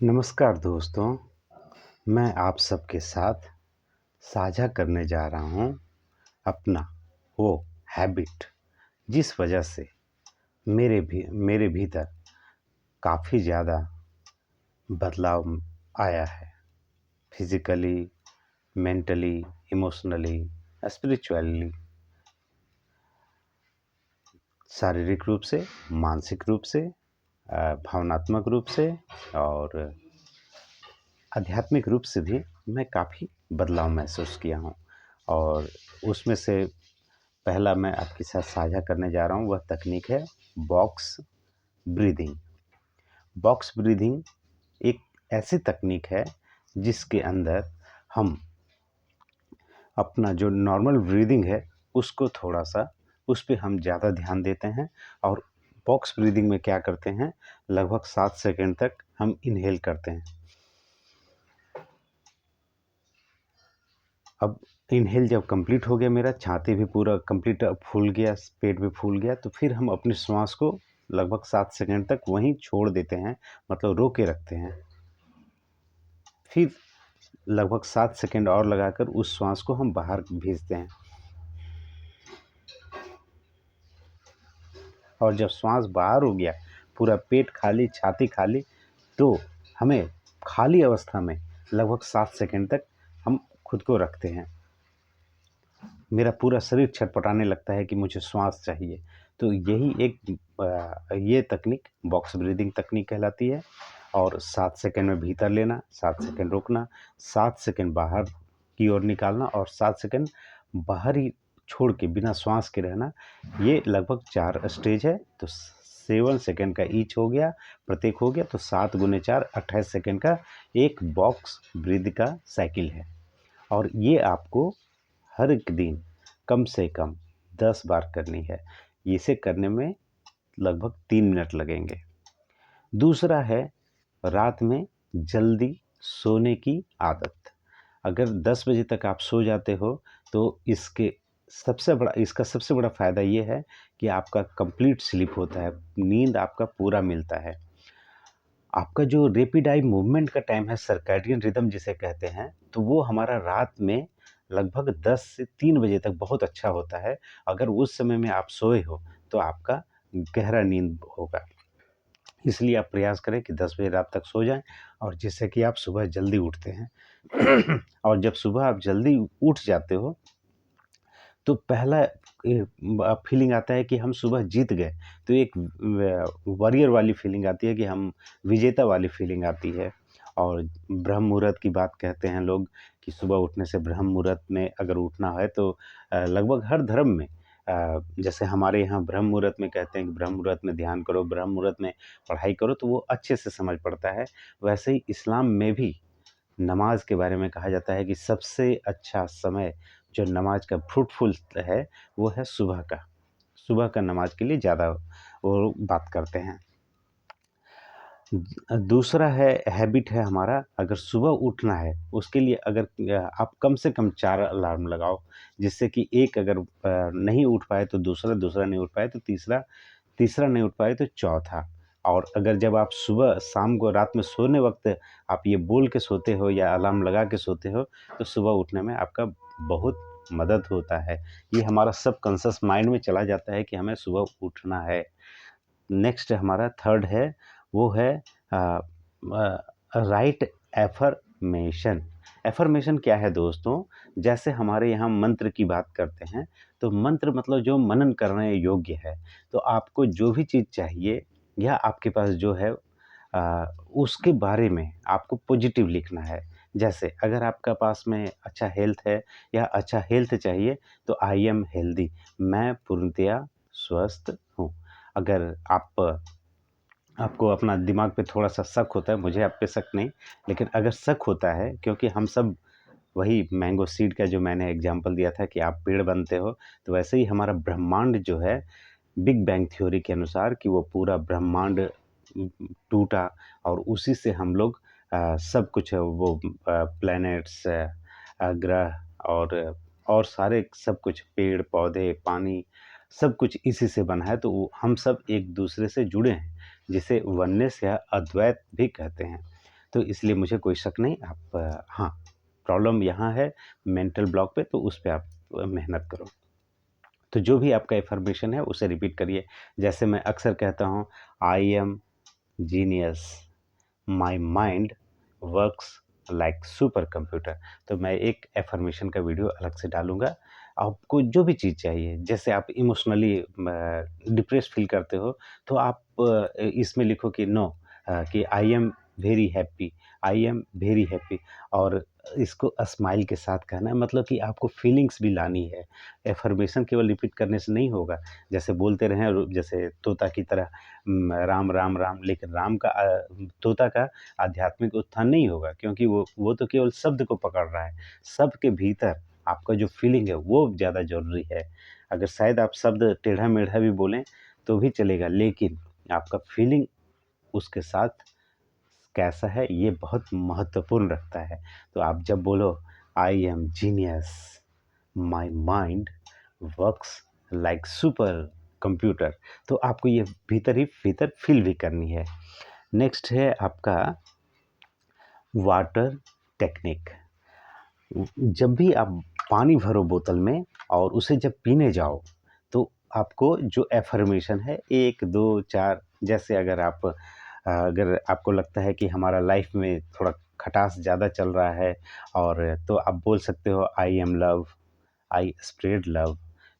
नमस्कार दोस्तों, मैं आप सबके साथ साझा करने जा रहा हूँ अपना वो हैबिट जिस वजह से मेरे भीतर काफ़ी ज़्यादा बदलाव आया है। फिज़िकली, मेंटली, इमोशनली, स्पिरिचुअली, शारीरिक रूप से, मानसिक रूप से, भावनात्मक रूप से और आध्यात्मिक रूप से भी मैं काफ़ी बदलाव महसूस किया हूँ। और उसमें से पहला मैं आपके साथ साझा करने जा रहा हूँ, वह तकनीक है बॉक्स ब्रीदिंग। बॉक्स ब्रीदिंग एक ऐसी तकनीक है जिसके अंदर हम अपना जो नॉर्मल ब्रीदिंग है उसको थोड़ा-सा उस पे हम ज़्यादा ध्यान देते हैं। और बॉक्स ब्रीदिंग में क्या करते हैं, लगभग 7 सेकंड तक हम इन्हेल करते हैं। अब इन्हेल जब कंप्लीट हो गया, मेरा छाती भी पूरा कंप्लीट फूल गया, पेट भी फूल गया, तो फिर हम अपनी श्वास को लगभग 7 सेकंड तक वहीं छोड़ देते हैं, मतलब रोक के रखते हैं। फिर लगभग 7 सेकंड और लगाकर उस श्वास को हम बाहर भेजते हैं। और जब श्वास बाहर हो गया, पूरा पेट खाली, छाती खाली, तो हमें खाली अवस्था में लगभग 7 सेकंड तक हम खुद को रखते हैं। मेरा पूरा शरीर छटपटाने लगता है कि मुझे श्वास चाहिए। तो यही ये तकनीक बॉक्स ब्रीदिंग तकनीक कहलाती है। और 7 सेकंड में भीतर लेना, 7 सेकंड रोकना, 7 सेकंड बाहर की ओर निकालना और 7 सेकंड बाहर ही छोड़ के बिना श्वास के रहना। ये लगभग 4 स्टेज है, तो 7 सेकंड का ईच हो गया, प्रत्येक हो गया, तो 7 गुने 4 28 सेकंड का एक बॉक्स ब्रीथ का साइकिल है। और ये आपको हर एक दिन कम से कम 10 बार करनी है। इसे करने में लगभग 3 मिनट लगेंगे। दूसरा है रात में जल्दी सोने की आदत। अगर 10 बजे तक आप सो जाते हो तो इसका सबसे बड़ा फ़ायदा ये है कि आपका कंप्लीट स्लीप होता है, नींद आपका पूरा मिलता है। आपका जो रैपिड आई मूवमेंट का टाइम है, सर्कैडियन रिदम जिसे कहते हैं, तो वो हमारा रात में लगभग 10 से 3 बजे तक बहुत अच्छा होता है। अगर उस समय में आप सोए हो तो आपका गहरा नींद होगा। इसलिए आप प्रयास करें कि 10 बजे रात तक सो जाएँ, और जिससे कि आप सुबह जल्दी उठते हैं। और जब सुबह आप जल्दी उठ जाते हो तो पहला फीलिंग आता है कि हम सुबह जीत गए। तो एक वॉरियर वाली फीलिंग आती है कि हम विजेता वाली फीलिंग आती है। और ब्रह्म मुहूर्त की बात कहते हैं लोग कि सुबह उठने से ब्रह्म मुहूर्त में अगर उठना है तो लगभग हर धर्म में जैसे हमारे यहाँ ब्रह्म मुहूर्त में कहते हैं कि ब्रह्म मुहूर्त में ध्यान करो, ब्रह्म मुहूर्त में पढ़ाई करो, तो वो अच्छे से समझ पड़ता है। वैसे ही इस्लाम में भी नमाज के बारे में कहा जाता है कि सबसे अच्छा समय जो नमाज का फ्रूटफुल है वो है सुबह का। सुबह का नमाज के लिए ज़्यादा वो बात करते हैं। दूसरा है हैबिट है हमारा, अगर सुबह उठना है उसके लिए अगर आप कम से कम 4 अलार्म लगाओ, जिससे कि एक अगर नहीं उठ पाए तो दूसरा, दूसरा नहीं उठ पाए तो तीसरा, तीसरा नहीं उठ पाए तो चौथा। और अगर जब आप सुबह शाम को रात में सोने वक़्त आप ये बोल के सोते हो या अलार्म लगा के सोते हो, तो सुबह उठने में आपका बहुत मदद होता है। ये हमारा सबकॉन्शियस माइंड में चला जाता है कि हमें सुबह उठना है। नेक्स्ट हमारा थर्ड है, वो है राइट एफर्मेशन। एफर्मेशन क्या है दोस्तों? जैसे हमारे यहाँ मंत्र की बात करते हैं, तो मंत्र मतलब जो मनन करने योग्य है। तो आपको जो भी चीज़ चाहिए या आपके पास जो है उसके बारे में आपको पॉजिटिव लिखना है। जैसे अगर आपका पास में अच्छा हेल्थ है या अच्छा हेल्थ चाहिए, तो आई एम हेल्दी, मैं पूर्णतया स्वस्थ हूँ। अगर आपको अपना दिमाग पे थोड़ा-सा शक होता है, मुझे आप पे शक नहीं, लेकिन अगर शक होता है, क्योंकि हम सब वही मैंगो सीड का जो मैंने एग्ज़ाम्पल दिया था कि आप पेड़ बनते हो, तो वैसे ही हमारा ब्रह्मांड जो है, बिग बैंग थ्योरी के अनुसार कि वो पूरा ब्रह्मांड टूटा और उसी से हम लोग सब कुछ वो प्लैनेट्स, ग्रह और सारे सब कुछ पेड़-पौधे, पानी, सब कुछ इसी से बना है। तो वो हम सब एक-दूसरे से जुड़े हैं, जिसे वननेस या अद्वैत भी कहते हैं। तो इसलिए मुझे कोई शक नहीं, आप हाँ, प्रॉब्लम यहाँ है मेंटल ब्लॉक पे, तो उस पे आप मेहनत करो। तो जो भी आपका एफर्मेशन है उसे रिपीट करिए। जैसे मैं अक्सर कहता हूँ, I am genius, my mind works like super computer. तो मैं एक एफर्मेशन का वीडियो अलग से डालूँगा। आपको जो भी चीज़ चाहिए, जैसे आप इमोशनली डिप्रेस फ़ील करते हो, तो आप इसमें लिखो कि नो, कि I am very happy, I am very happy, और इसको स्माइल के साथ कहना है, मतलब कि आपको फीलिंग्स भी लानी है। एफर्मेशन केवल रिपीट करने से नहीं होगा। जैसे बोलते रहें और जैसे तोता की तरह राम, राम, राम, लेकिन राम का तोता का आध्यात्मिक उत्थान नहीं होगा, क्योंकि वो तो केवल शब्द को पकड़ रहा है। शब्द के भीतर आपका जो फीलिंग है वो ज़्यादा ज़रूरी है। अगर शायद आप शब्द टेढ़ा-मेढ़ा भी बोलें तो भी चलेगा, लेकिन आपका फीलिंग उसके साथ कैसा है ये बहुत महत्वपूर्ण रखता है। तो आप जब बोलो I am genius, my mind works like super computer, तो आपको ये भीतर ही भीतर फील भी करनी है। नेक्स्ट है आपका वाटर टेक्निक। जब भी आप पानी भरो बोतल में और उसे जब पीने जाओ, तो आपको जो एफर्मेशन है 1, 2, 4, जैसे अगर आपको लगता है कि हमारा लाइफ में थोड़ा खटास ज़्यादा चल रहा है, और तो आप बोल सकते हो I am love, I spread love,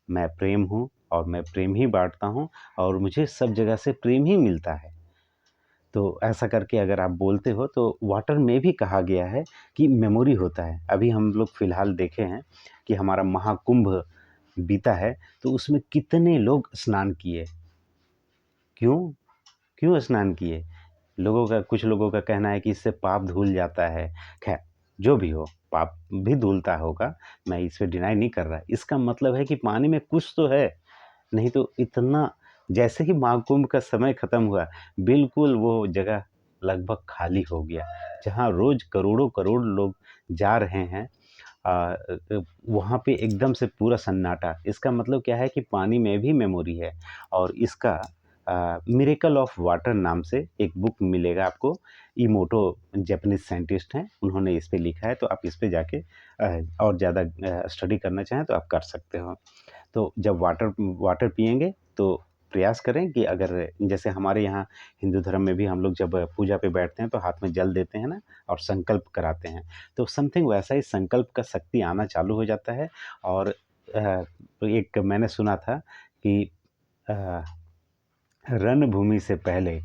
मैं प्रेम हूँ और मैं प्रेम ही बाँटता हूँ, और मुझे सब जगह से प्रेम ही मिलता है। तो ऐसा करके अगर आप बोलते हो, तो वाटर में भी कहा गया है कि मेमोरी होता है। अभी हम लोग फ़िलहाल देखे हैं कि हमारा महाकुंभ बीता है, तो उसमें कितने लोग स्नान किए। क्यों? क्यों स्नान किए? कुछ लोगों का कहना है कि इससे पाप धुल जाता है। ख़ैर, जो भी हो, पाप भी धुलता होगा, मैं इसे डिनाई नहीं कर रहा। इसका मतलब है कि पानी में कुछ तो है, नहीं तो इतना, जैसे ही महाकुंभ का समय ख़त्म हुआ, बिल्कुल वो जगह लगभग खाली हो गया। जहाँ रोज़ करोड़ों करोड़ लोग जा रहे हैं, वहाँ पे एकदम से पूरा सन्नाटा। इसका मतलब क्या है कि पानी में भी मेमोरी है, और इसका मिरेकल ऑफ वाटर नाम से एक बुक मिलेगा आपको। इमोटो जापानीज़ साइंटिस्ट हैं, उन्होंने इस पे लिखा है, तो आप इस पे जाके और ज़्यादा स्टडी करना चाहें तो आप कर सकते हो। तो जब वाटर वाटर पिएँगे तो प्रयास करें कि, अगर जैसे हमारे यहाँ हिंदू धर्म में भी हम लोग जब पूजा पे बैठते हैं तो हाथ में जल देते हैं ना, और संकल्प कराते हैं, तो समथिंग वैसा ही संकल्प का शक्ति आना चालू हो जाता है। और एक मैंने सुना था कि अ, रणभूमि से पहले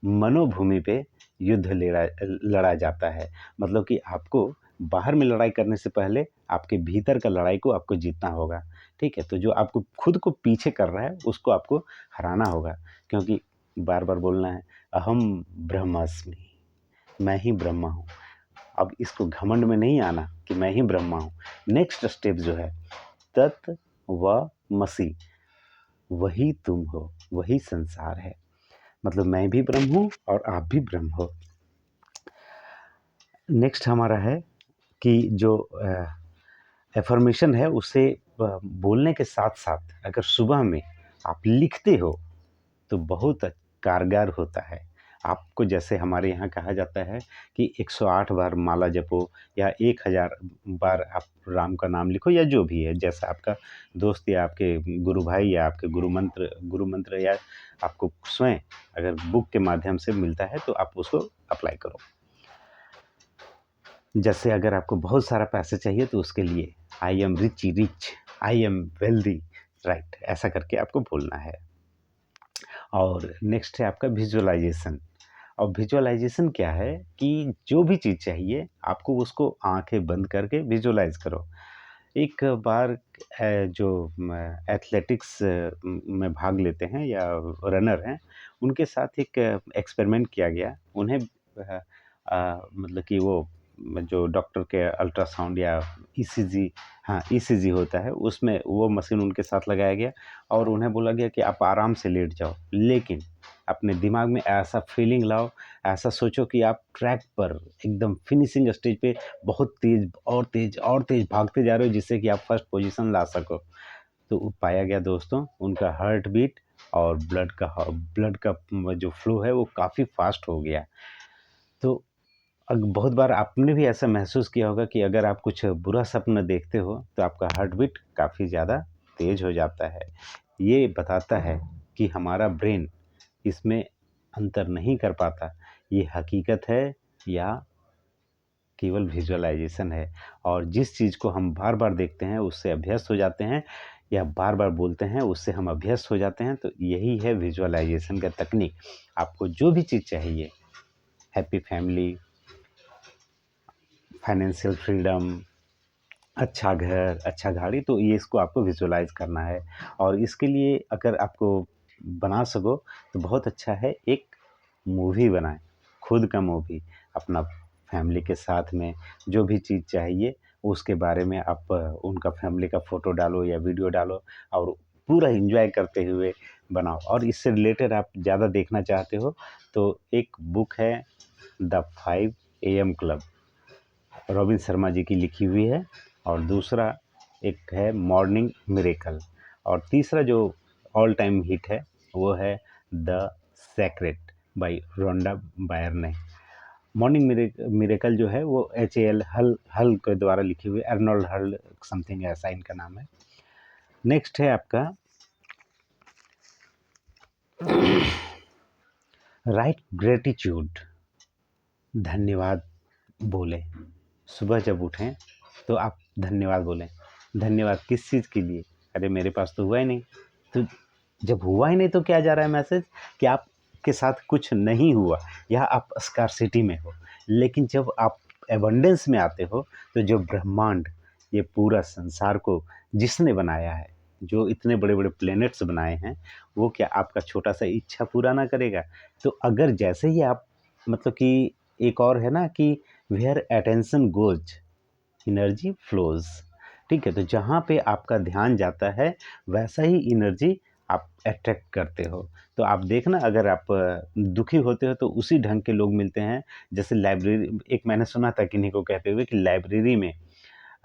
मनोभूमि पे युद्ध लड़ा जाता है। मतलब कि आपको बाहर में लड़ाई करने से पहले आपके भीतर का लड़ाई को आपको जीतना होगा, ठीक है? तो जो आपको खुद को पीछे कर रहा है उसको आपको हराना होगा, क्योंकि बार-बार बोलना है, अहम ब्रह्मास्मि, मैं ही ब्रह्मा हूँ। अब इसको घमंड में नहीं आना कि मैं ही ब्रह्मा हूँ। नेक्स्ट स्टेप जो है, तत्वमसि, वही तुम हो, वही संसार है। मतलब मैं भी ब्रह्म हूँ और आप भी ब्रह्म हो। नेक्स्ट हमारा है कि जो एफर्मेशन है उसे बोलने के साथ-साथ अगर सुबह में आप लिखते हो तो बहुत कारगर होता है। आपको, जैसे हमारे यहाँ कहा जाता है कि 108 बार माला जपो, या 1000 बार आप राम का नाम लिखो, या जो भी है, जैसा आपका दोस्त या आपके गुरु भाई या आपके गुरु मंत्र या आपको स्वयं अगर बुक के माध्यम से मिलता है तो आप उसको अप्लाई करो। जैसे अगर आपको बहुत सारा पैसा चाहिए तो उसके लिए I am rich, I am wealthy, right, ऐसा करके आपको बोलना है। और नेक्स्ट है आपका विजुअलाइजेशन। और विजुअलाइजेशन क्या है कि जो भी चीज़ चाहिए आपको उसको आंखें बंद करके विजुअलाइज करो। एक बार जो एथलेटिक्स में भाग लेते हैं या रनर हैं, उनके साथ एक एक्सपेरिमेंट किया गया। उन्हें मतलब कि वो जो डॉक्टर के अल्ट्रासाउंड या ईसीजी, हाँ ईसीजी होता है, उसमें वो मशीन उनके साथ लगाया गया, और उन्हें बोला गया कि आप आराम से लेट जाओ, लेकिन अपने दिमाग में ऐसा फीलिंग लाओ, ऐसा सोचो कि आप ट्रैक पर एकदम फिनिशिंग स्टेज पे बहुत तेज़ और तेज़ और तेज़ भागते जा रहे हो, जिससे कि आप फर्स्ट पोजीशन ला सको। तो पाया गया दोस्तों, उनका हार्ट बीट और ब्लड का जो फ्लो है वो काफ़ी फास्ट हो गया। तो बहुत बार आपने भी ऐसा महसूस किया होगा कि अगर आप कुछ बुरा सपना देखते हो तो आपका हार्ट बीट काफ़ी ज़्यादा तेज़ हो जाता है। ये बताता है कि हमारा ब्रेन इसमें अंतर नहीं कर पाता, ये हकीकत है या केवल विजुअलाइज़ेशन है। और जिस चीज़ को हम बार-बार देखते हैं उससे अभ्यस्त हो जाते हैं, या बार-बार बोलते हैं उससे हम अभ्यस्त हो जाते हैं, तो यही है विजुअलाइज़ेशन का तकनीक। आपको जो भी चीज़ चाहिए, हैप्पी फैमिली, फाइनेंशियल फ्रीडम, अच्छा घर, अच्छा गाड़ी, तो ये इसको आपको विजुअलाइज़ करना है। और इसके लिए अगर आपको बना सको तो बहुत अच्छा है, एक मूवी बनाएँ, खुद का मूवी, अपना फैमिली के साथ में जो भी चीज़ चाहिए उसके बारे में आप उनका फैमिली का फ़ोटो डालो या वीडियो डालो और पूरा एन्जॉय करते हुए बनाओ। और इससे रिलेटेड आप ज़्यादा देखना चाहते हो तो एक बुक है the 5 AM club, Robin Sharma ji की लिखी हुई है। और दूसरा एक है मॉर्निंग मिरेकल। और तीसरा जो ऑल टाइम हिट है वो है the secret by Rhonda Byrne. Morning miracle जो है वो HAL हल हल के द्वारा लिखी हुई, अर्नोल्ड हल समथिंग ऐसा इनका नाम है। नेक्स्ट है आपका राइट ग्रेटिट्यूड, धन्यवाद बोलें। सुबह जब उठें तो आप धन्यवाद बोलें। धन्यवाद किस चीज़ के लिए? अरे मेरे पास तो हुआ ही नहीं। तो जब हुआ ही नहीं तो क्या जा रहा है मैसेज कि आपके साथ कुछ नहीं हुआ या आप स्कार्सिटी में हो। लेकिन जब आप एबंडेंस में आते हो तो जो ब्रह्मांड, ये पूरा संसार को जिसने बनाया है, जो इतने बड़े-बड़े प्लैनेट्स बनाए हैं, वो क्या आपका छोटा-सा इच्छा पूरा ना करेगा? तो अगर जैसे ही आप मतलब कि एक और है ना कि where attention goes energy flows, ठीक है? तो जहाँ पे आपका ध्यान जाता है वैसा ही एनर्जी आप अट्रैक्ट करते हो। तो आप देखना, अगर आप दुखी होते हो तो उसी ढंग के लोग मिलते हैं। जैसे लाइब्रेरी, एक मैंने सुना था किन्हीं को कहते हुए कि लाइब्रेरी में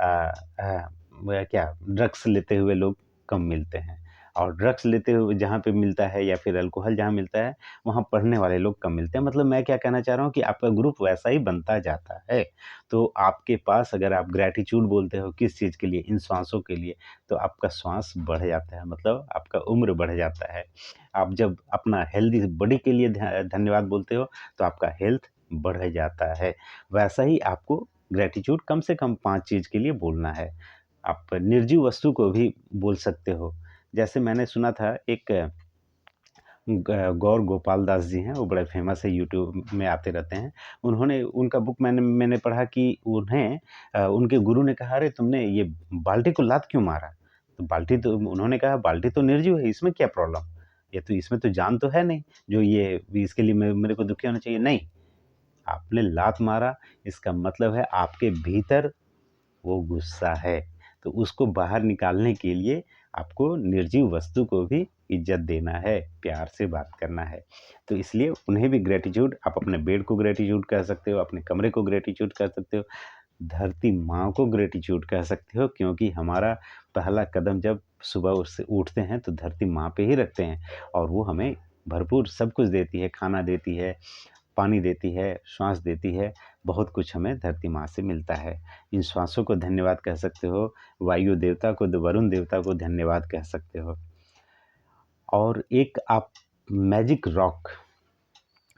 अ वह क्या ड्रग्स लेते हुए लोग कम मिलते हैं, और ड्रग्स लेते हुए जहाँ पे मिलता है या फिर अल्कोहल जहाँ मिलता है वहाँ पढ़ने वाले लोग कम मिलते हैं। मतलब मैं क्या कहना चाह रहा हूँ कि आपका ग्रुप वैसा ही बनता जाता है। तो आपके पास अगर आप ग्रैटिट्यूड बोलते हो किस चीज़ के लिए, इन श्वासों के लिए, तो आपका श्वास बढ़ जाता है, मतलब आपका उम्र बढ़ जाता है। आप जब अपना हेल्दी बॉडी के लिए धन्यवाद बोलते हो तो आपका हेल्थ बढ़ जाता है। वैसा ही आपको ग्रैटिट्यूड कम से कम 5 चीज़ के लिए बोलना है। आप निर्जीव वस्तु को भी बोल सकते हो। जैसे मैंने सुना था, एक गौर गोपाल दास जी हैं, वो बड़े फ़ेमस है, यूट्यूब में आते रहते हैं। उन्होंने उनका बुक मैंने पढ़ा कि उन्हें उनके गुरु ने कहा, "अरे तुमने ये बाल्टी को लात क्यों मारा?" तो बाल्टी तो उन्होंने कहा, "बाल्टी तो निर्जीव है, इसमें क्या प्रॉब्लम? ये तो इसमें तो जान तो है नहीं, जो ये इसके लिए मेरे को दुखी होना चाहिए।" नहीं, आपने लात मारा, इसका मतलब है आपके भीतर वो गुस्सा है, तो उसको बाहर निकालने के लिए आपको निर्जीव वस्तु को भी इज़्ज़त देना है, प्यार से बात करना है। तो इसलिए उन्हें भी ग्रैटिट्यूड, आप अपने बेड को ग्रैटिट्यूड कह सकते हो, अपने कमरे को ग्रैटिट्यूड कह सकते हो, धरती माँ को ग्रैटिट्यूड कह सकते हो, क्योंकि हमारा पहला कदम जब सुबह उससे उठते हैं तो धरती माँ पे ही रखते हैं, और वो हमें भरपूर सब कुछ देती है, खाना देती है, पानी देती है, श्वास देती है, बहुत कुछ हमें धरती माँ से मिलता है। इन श्वासों को धन्यवाद कह सकते हो, वायु देवता को, वरुण देवता को धन्यवाद कह सकते हो। और एक आप मैजिक रॉक,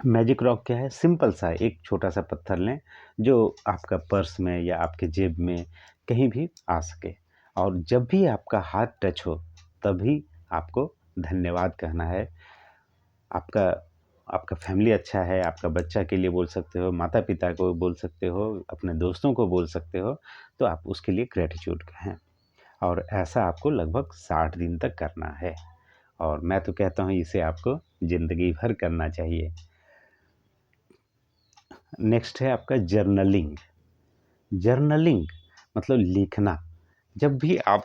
मैजिक रॉक क्या है? सिंपल सा एक छोटा-सा पत्थर लें, जो आपका पर्स में या आपके जेब में कहीं भी आ सके, और जब भी आपका हाथ टच हो, तभी आपको धन्यवाद कहना है। आपका आपका फैमिली अच्छा है, आपका बच्चा के लिए बोल सकते हो, माता-पिता को बोल सकते हो, अपने दोस्तों को बोल सकते हो, तो आप उसके लिए ग्रैटिट्यूड कहें। और ऐसा आपको लगभग 60 दिन तक करना है, और मैं तो कहता हूँ इसे आपको ज़िंदगी भर करना चाहिए। नेक्स्ट है आपका जर्नलिंग। जर्नलिंग मतलब लिखना। जब भी आप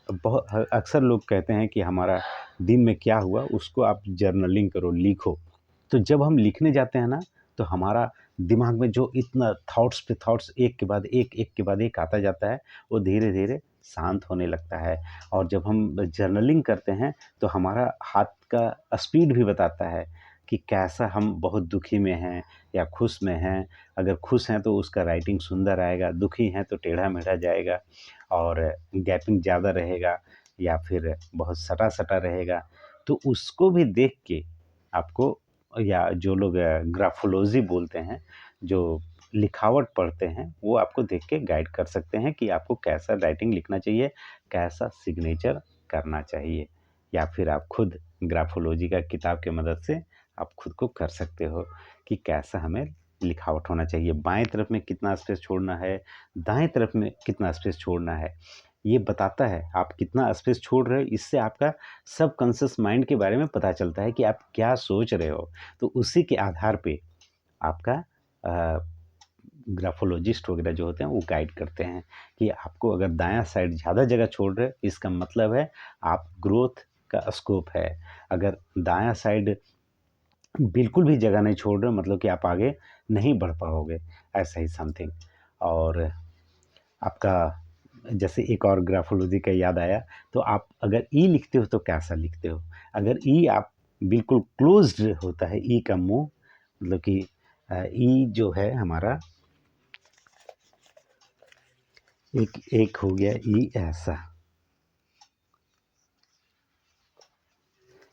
अक्सर लोग कहते हैं कि हमारा दिन में क्या हुआ उसको आप जर्नलिंग करो, लिखो। तो जब हम लिखने जाते हैं ना, तो हमारा दिमाग में जो इतना थॉट्स पे थॉट्स एक के बाद एक आता जाता है, वो धीरे-धीरे शांत होने लगता है। और जब हम जर्नलिंग करते हैं तो हमारा हाथ का स्पीड भी बताता है कि कैसा हम बहुत दुखी में हैं या खुश में हैं। अगर खुश हैं तो उसका राइटिंग सुंदर आएगा, दुखी हैं तो टेढ़ा-मेढ़ा जाएगा और गैपिंग ज़्यादा रहेगा या फिर बहुत सटा-सटा रहेगा। तो उसको भी देख के आपको, या जो लोग ग्राफोलॉजी बोलते हैं, जो लिखावट पढ़ते हैं, वो आपको देख के गाइड कर सकते हैं कि आपको कैसा राइटिंग लिखना चाहिए, कैसा सिग्नेचर करना चाहिए। या फिर आप खुद ग्राफोलॉजी का किताब की मदद से आप खुद को कर सकते हो कि कैसा हमें लिखावट होना चाहिए। बाएँ तरफ में कितना स्पेस छोड़ना है, दाएँ तरफ में कितना स्पेस छोड़ना है, ये बताता है आप कितना स्पेस छोड़ रहे हो। इससे आपका सबकॉन्शियस माइंड के बारे में पता चलता है कि आप क्या सोच रहे हो। तो उसी के आधार पे आपका ग्राफोलॉजिस्ट वगैरह जो होते हैं वो गाइड करते हैं कि आपको अगर दायां साइड ज़्यादा जगह छोड़ रहे हैं, इसका मतलब है आप ग्रोथ का स्कोप है। अगर दायां साइड बिल्कुल भी जगह नहीं छोड़ रहे, मतलब कि आप आगे नहीं बढ़ पाओगे, ऐसा ही समथिंग। और आपका जैसे एक और ग्राफोलॉजी का याद आया, तो आप अगर ई लिखते हो तो कैसा लिखते हो। अगर ई आप बिल्कुल क्लोज्ड होता है ई का मुंह, मतलब कि ई जो है हमारा एक एक हो गया ई ऐसा,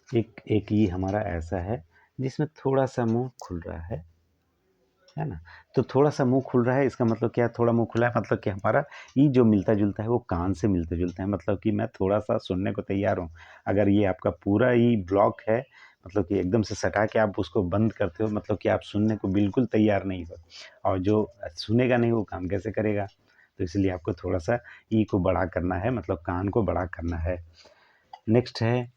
एक ई हमारा ऐसा है जिसमें थोड़ा सा मुंह खुल रहा है ना। तो थोड़ा सा मुंह खुल रहा है, इसका मतलब क्या, थोड़ा मुंह खुला है मतलब कि हमारा ई जो मिलता जुलता है वो कान से मिलता जुलता है, मतलब कि मैं थोड़ा सा सुनने को तैयार हूँ। अगर ये आपका पूरा ई ब्लॉक है, मतलब कि एकदम से सटा के आप उसको बंद करते हो, मतलब कि आप सुनने को बिल्कुल तैयार नहीं हो, और जो सुनेगा नहीं वो काम कैसे करेगा। तो इसलिए आपको थोड़ा सा ई को बड़ा करना है, मतलब कान को बड़ा करना है। नेक्स्ट है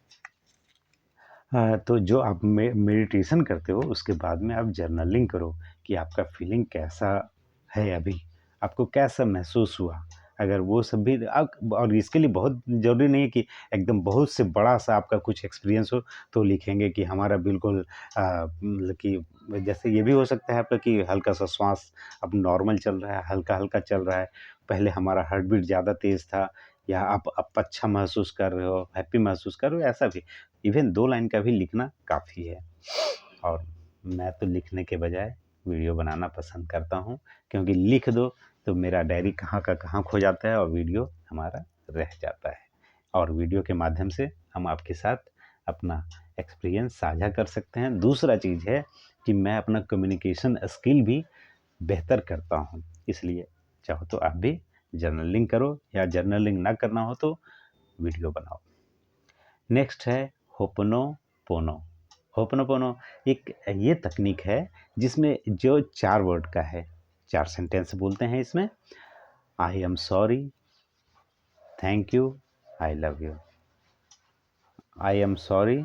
तो जो आप मेडिटेशन करते हो उसके बाद में आप जर्नलिंग करो कि आपका फीलिंग कैसा है अभी, आपको कैसा महसूस हुआ। अगर वो सब भी आप, और इसके लिए बहुत ज़रूरी नहीं है कि एकदम बहुत से बड़ा सा आपका कुछ एक्सपीरियंस हो तो लिखेंगे कि हमारा बिल्कुल मतलब कि जैसे ये भी हो सकता है आपका कि हल्का सा श्वास अब नॉर्मल चल रहा है, हल्का हल्का चल रहा है, पहले हमारा हार्ट बीट ज़्यादा तेज़ था, या आप अच्छा महसूस कर रहे हो, हैप्पी महसूस कर रहे हो, ऐसा भी इवन 2 लाइन का भी लिखना काफ़ी है। और मैं तो लिखने के बजाय वीडियो बनाना पसंद करता हूँ, क्योंकि लिख दो तो मेरा डायरी कहाँ का कहाँ खो जाता है और वीडियो हमारा रह जाता है, और वीडियो के माध्यम से हम आपके साथ अपना एक्सपीरियंस साझा कर सकते हैं। दूसरा चीज़ है कि मैं अपना कम्युनिकेशन स्किल भी बेहतर करता हूँ, इसलिए चाहो तो आप भी जर्नलिंग करो, या जर्नलिंग ना करना हो तो वीडियो बनाओ। नेक्स्ट है होपनोपोनो। होपनोपोनो एक ये तकनीक है जिसमें जो 4 वर्ड का है, 4 सेंटेंस बोलते हैं इसमें। I am sorry, thank you, I love you. I am sorry,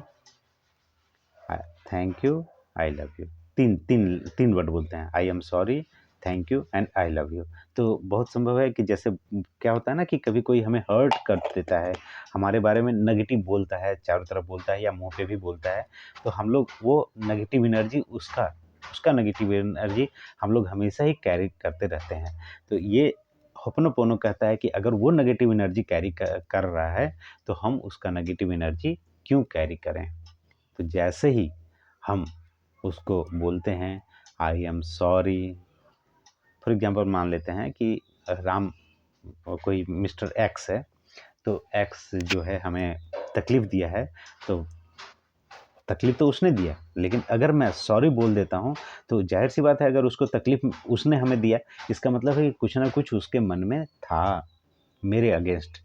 thank you, I love you. तीन तीन तीन वर्ड बोलते हैं, I am sorry, thank you and I love you. तो बहुत संभव है कि जैसे क्या होता है ना कि कभी कोई हमें हर्ट कर देता है, हमारे बारे में नेगेटिव बोलता है, चारों तरफ बोलता है या मुंह पे भी बोलता है, तो हम लोग वो नेगेटिव एनर्जी उसका उसका नेगेटिव एनर्जी हम लोग हमेशा ही कैरी करते रहते हैं। तो ये होपनोपोनो कहता है कि अगर वो नेगेटिव एनर्जी कैरी कर रहा है तो हम उसका नेगेटिव एनर्जी क्यों कैरी करें। तो जैसे ही हम उसको बोलते हैं I am sorry, for example मान लेते हैं कि राम, कोई मिस्टर एक्स है, तो एक्स जो है हमें तकलीफ़ दिया है, तो तकलीफ़ तो उसने दिया, लेकिन अगर मैं सॉरी बोल देता हूँ तो ज़ाहिर सी बात है अगर उसको तकलीफ़ उसने हमें दिया, इसका मतलब है कि कुछ ना कुछ उसके मन में था मेरे अगेंस्ट,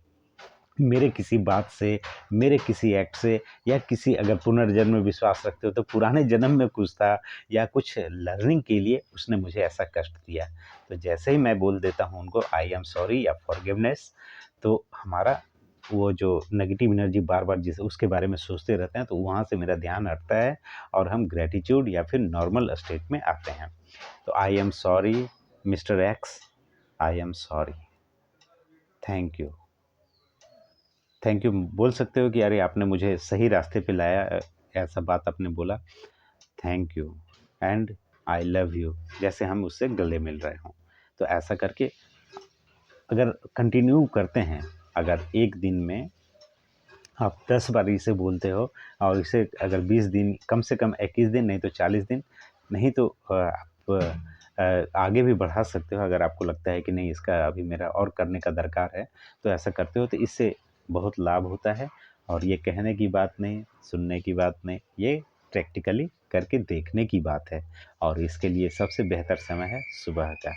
मेरे किसी बात से, मेरे किसी एक्ट से, या किसी, अगर पुनर्जन्म में विश्वास रखते हो तो पुराने जन्म में कुछ था, या कुछ लर्निंग के लिए उसने मुझे ऐसा कष्ट दिया। तो जैसे ही मैं बोल देता हूँ उनको आई एम सॉरी या फॉरगिवनेस, तो हमारा वो जो नेगेटिव एनर्जी बार बार जिस उसके बारे में सोचते रहते हैं, तो वहाँ से मेरा ध्यान हटता है और हम ग्रेटिट्यूड या फिर नॉर्मल स्टेट में आते हैं। तो I am sorry mister x, I am sorry, thank you. Thank you बोल सकते हो कि अरे आपने मुझे सही रास्ते पे लाया, ऐसा बात आपने बोला, thank you. And I love you, जैसे हम उससे गले मिल रहे हों। तो ऐसा करके अगर कंटिन्यू करते हैं, अगर एक दिन में आप 10 बार इसे बोलते हो और इसे अगर 20 दिन, कम से कम 21 दिन, नहीं तो 40 दिन, नहीं तो आप आगे भी बढ़ा सकते हो। अगर आपको लगता है कि नहीं, इसका अभी मेरा और करने का दरकार है, तो ऐसा करते हो तो इससे बहुत लाभ होता है। और ये कहने की बात नहीं, सुनने की बात नहीं, ये प्रैक्टिकली करके देखने की बात है। और इसके लिए सबसे बेहतर समय है सुबह का।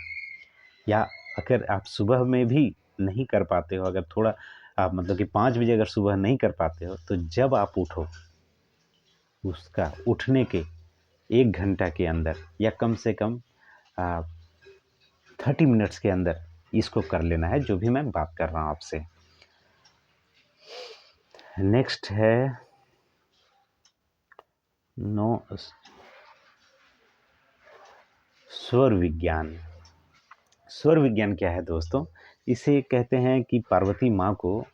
या अगर आप सुबह में भी नहीं कर पाते हो, अगर थोड़ा आप मतलब कि 5 बजे अगर सुबह नहीं कर पाते हो, तो जब आप उठो, उसका उठने के 1 घंटा के अंदर या कम से कम 30 मिनट्स के अंदर इसको कर लेना है, जो भी मैं बात कर रहा हूँ आपसे। नेक्स्ट है नो स्वर विज्ञान। स्वर विज्ञान क्या है दोस्तों? इसे कहते हैं कि पार्वती माँ को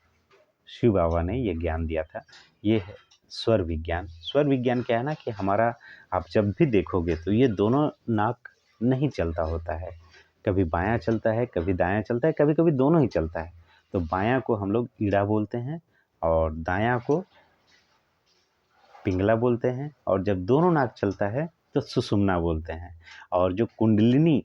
शिव बाबा ने ये ज्ञान दिया था। ये है स्वर विज्ञान। स्वर विज्ञान क्या है ना कि हमारा, आप जब भी देखोगे तो ये दोनों नाक नहीं चलता होता है। कभी बायां चलता है, कभी दायां चलता है, कभी कभी दोनों ही चलता है। तो बायां को हम लोग ईड़ा बोलते हैं और दायां को पिंगला बोलते हैं। और जब दोनों नाक चलता है तो सुषुम्ना बोलते हैं। और जो कुंडलिनी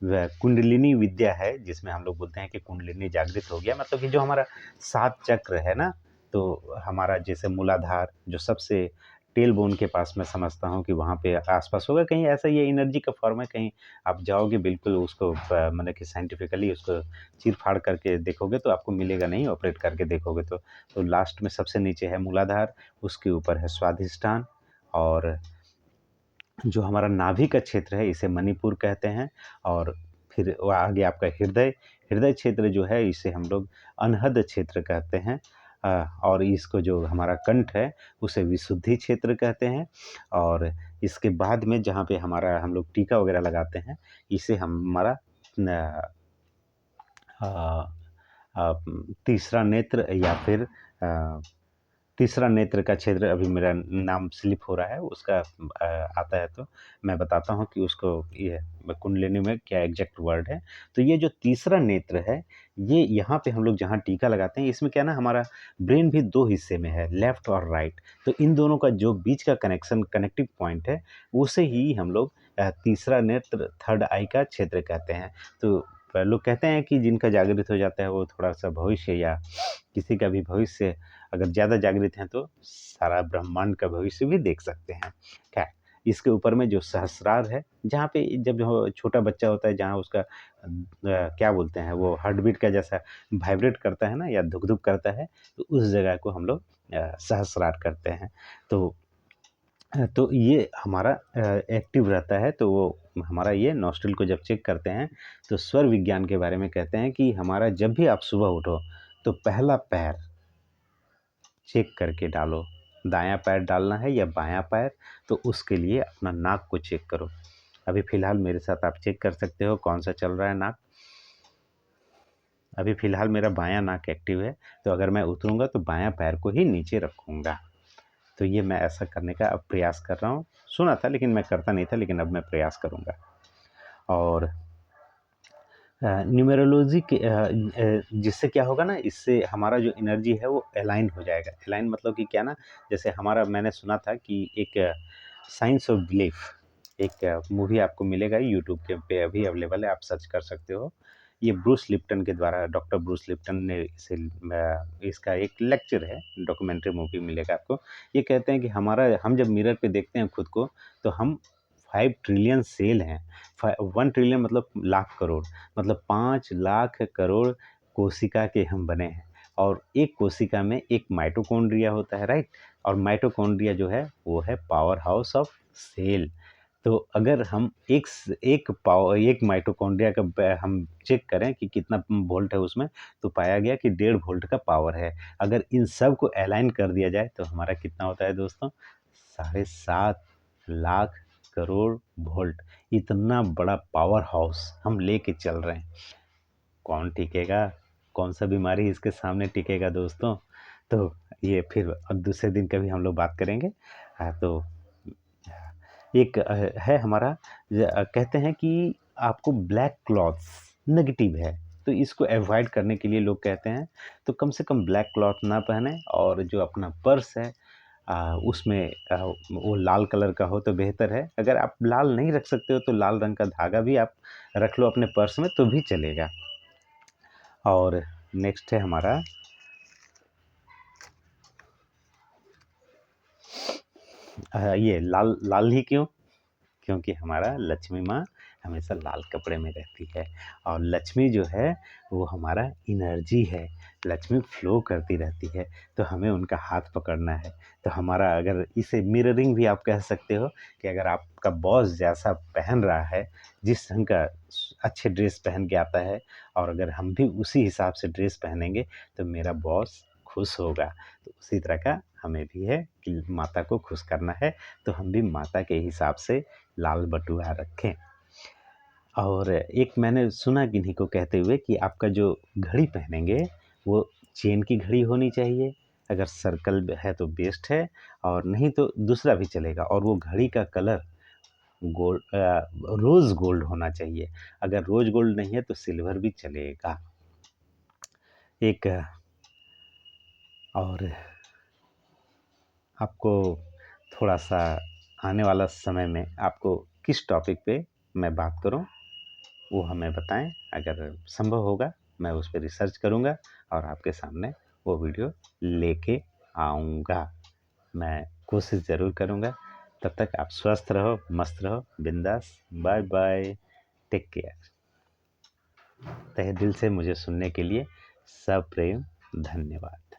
कुंडलिनी विद्या है, जिसमें हम लोग बोलते हैं कि कुंडलिनी जागृत हो गया, मतलब कि जो हमारा 7 चक्र है ना, तो हमारा जैसे मूलाधार जो सबसे टेल बोन के पास, मैं समझता हूँ कि वहाँ पे आसपास होगा कहीं ऐसा, ये एनर्जी का फॉर्म है। कहीं आप जाओगे बिल्कुल उसको मतलब कि साइंटिफिकली उसको चीर फाड़ करके देखोगे तो आपको मिलेगा नहीं, ऑपरेट करके देखोगे तो लास्ट में सबसे नीचे है मूलाधार, उसके ऊपर है स्वाधिष्ठान, और जो हमारा नाभि का क्षेत्र है इसे मणिपुर कहते हैं। और फिर वो आगे आपका हृदय, हृदय क्षेत्र जो है इसे हम लोग अनहद क्षेत्र कहते हैं। और इसको जो हमारा कंठ है उसे विशुद्धि क्षेत्र कहते हैं। और इसके बाद में जहाँ पे हमारा हम लोग टीका वगैरह लगाते हैं, इसे हमारा तीसरा नेत्र, या फिर तीसरा नेत्र का क्षेत्र, अभी मेरा नाम स्लिप हो रहा है उसका, आता है तो मैं बताता हूँ कि उसको ये कुंडलिनी में क्या एग्जैक्ट वर्ड है। तो ये जो तीसरा नेत्र है, ये यहाँ पे हम लोग जहाँ टीका लगाते हैं, इसमें क्या ना, हमारा ब्रेन भी 2 हिस्से में है, लेफ्ट और राइट। तो इन दोनों का जो बीच का कनेक्शन, कनेक्टिव पॉइंट है, उसे ही हम लोग तीसरा नेत्र, थर्ड आई का क्षेत्र कहते हैं। तो लोग कहते हैं कि जिनका जागृत हो जाता है वो थोड़ा सा भविष्य, या किसी का भी भविष्य अगर ज़्यादा जागृत हैं तो सारा ब्रह्मांड का भविष्य भी देख सकते हैं। खैर, इसके ऊपर में जो सहस्रार है, जहाँ पे जब जो छोटा बच्चा होता है, जहाँ उसका क्या बोलते हैं, वो हार्ट बीट का जैसा वाइब्रेट करता है ना, या धुक धुक करता है, तो उस जगह को हम लोग सहस्रार करते हैं। तो ये हमारा एक्टिव रहता है। तो वो हमारा ये नॉस्ट्रिल को जब चेक करते हैं, तो स्वर विज्ञान के बारे में कहते हैं कि हमारा जब भी आप सुबह उठो तो पहला पैर चेक करके डालो, दायां पैर डालना है या बायां पैर, तो उसके लिए अपना नाक को चेक करो। अभी फ़िलहाल मेरे साथ आप चेक कर सकते हो कौन सा चल रहा है नाक। अभी फ़िलहाल मेरा बायां नाक एक्टिव है, तो अगर मैं उतरूँगा तो बायां पैर को ही न्नीचे रखूँगा। तो ये मैं ऐसा करने का अब प्रयास कर रहा हूँ। सुना था लेकिन मैं करता नहीं था, लेकिन अब मैं प्रयास करूँगा। और न्यूमेरोलॉजी के जिससे क्या होगा ना, इससे हमारा जो एनर्जी है वो अलाइन हो जाएगा। अलाइन मतलब कि क्या ना, जैसे हमारा, मैंने सुना था कि एक साइंस ऑफ बिलीफ, एक मूवी आपको मिलेगा यूट्यूब के पे, अभी अवेलेबल है, आप सर्च कर सकते हो। ये ब्रूस लिप्टन के द्वारा, डॉक्टर ब्रूस लिप्टन ने इसे इसका एक लेक्चर है, डॉक्यूमेंट्री मूवी मिलेगा आपको। ये कहते हैं कि हम जब मिरर पे देखते हैं खुद को, तो हम 5 ट्रिलियन सेल हैं। 1 ट्रिलियन मतलब लाख करोड़, मतलब 5 लाख करोड़ कोशिका के हम बने हैं। और एक कोशिका में एक माइटोकॉन्ड्रिया होता है, राइट? और माइटोकॉन्ड्रिया जो है वो है पावर हाउस ऑफ सेल। तो अगर हम एक माइटोकॉन्ड्रिया का हम चेक करें कि कितना वोल्ट है उसमें, तो पाया गया कि 1.5 वोल्ट का पावर है। अगर इन सब को अलाइन कर दिया जाए तो हमारा कितना होता है दोस्तों? 7.5 लाख करोड़ वोल्ट। इतना बड़ा पावर हाउस हम लेके चल रहे हैं। कौन टिकेगा? कौन सा बीमारी इसके सामने टिकेगा दोस्तों? तो ये फिर अब दूसरे दिन कभी हम लोग बात करेंगे। तो एक है हमारा, कहते हैं कि आपको ब्लैक क्लॉथ्स नेगेटिव है, तो तो इसको अवॉइड करने के लिए लोग कहते हैं तो कम से कम ब्लैक क्लॉथ ना पहने, और जो अपना पर्स है उसमें वो लाल कलर का हो तो बेहतर है। अगर आप लाल नहीं रख सकते हो तो लाल रंग का धागा भी आप रख लो अपने पर्स में तो भी चलेगा। और नेक्स्ट है हमारा ये लाल लाल ही क्यों? क्योंकि हमारा लक्ष्मी माँ हमेशा लाल कपड़े में रहती है, और लक्ष्मी जो है वो हमारा एनर्जी है, लक्ष्मी फ्लो करती रहती है, तो हमें उनका हाथ पकड़ना है। तो हमारा अगर इसे मिररिंग भी आप कह सकते हो कि अगर आपका बॉस जैसा पहन रहा है, जिस ढंग का अच्छे ड्रेस पहन के आता है, और अगर हम भी उसी हिसाब से ड्रेस पहनेंगे तो मेरा बॉस खुश होगा। तो उसी तरह का हमें भी है कि माता को खुश करना है, तो हम भी माता के हिसाब से लाल बटुआ रखें। और एक मैंने सुना किन्हीं को कहते हुए कि आपका जो घड़ी पहनेंगे वो चेन की घड़ी होनी चाहिए, अगर सर्कल है तो बेस्ट है, और नहीं तो दूसरा भी चलेगा, और वो घड़ी का कलर रोज़ गोल्ड होना चाहिए। अगर रोज़ गोल्ड नहीं है तो सिल्वर भी चलेगा। एक और आपको थोड़ा सा आने वाला समय में आपको किस टॉपिक पे मैं बात करूं वो हमें बताएं। अगर संभव होगा मैं उस पे रिसर्च करूंगा और आपके सामने वो वीडियो लेके आऊँगा। मैं कोशिश ज़रूर करूंगा। तब तक आप स्वस्थ रहो, मस्त रहो, बिंदास। Bye bye, take care. तहे दिल से मुझे सुनने के लिए सप्रेम धन्यवाद।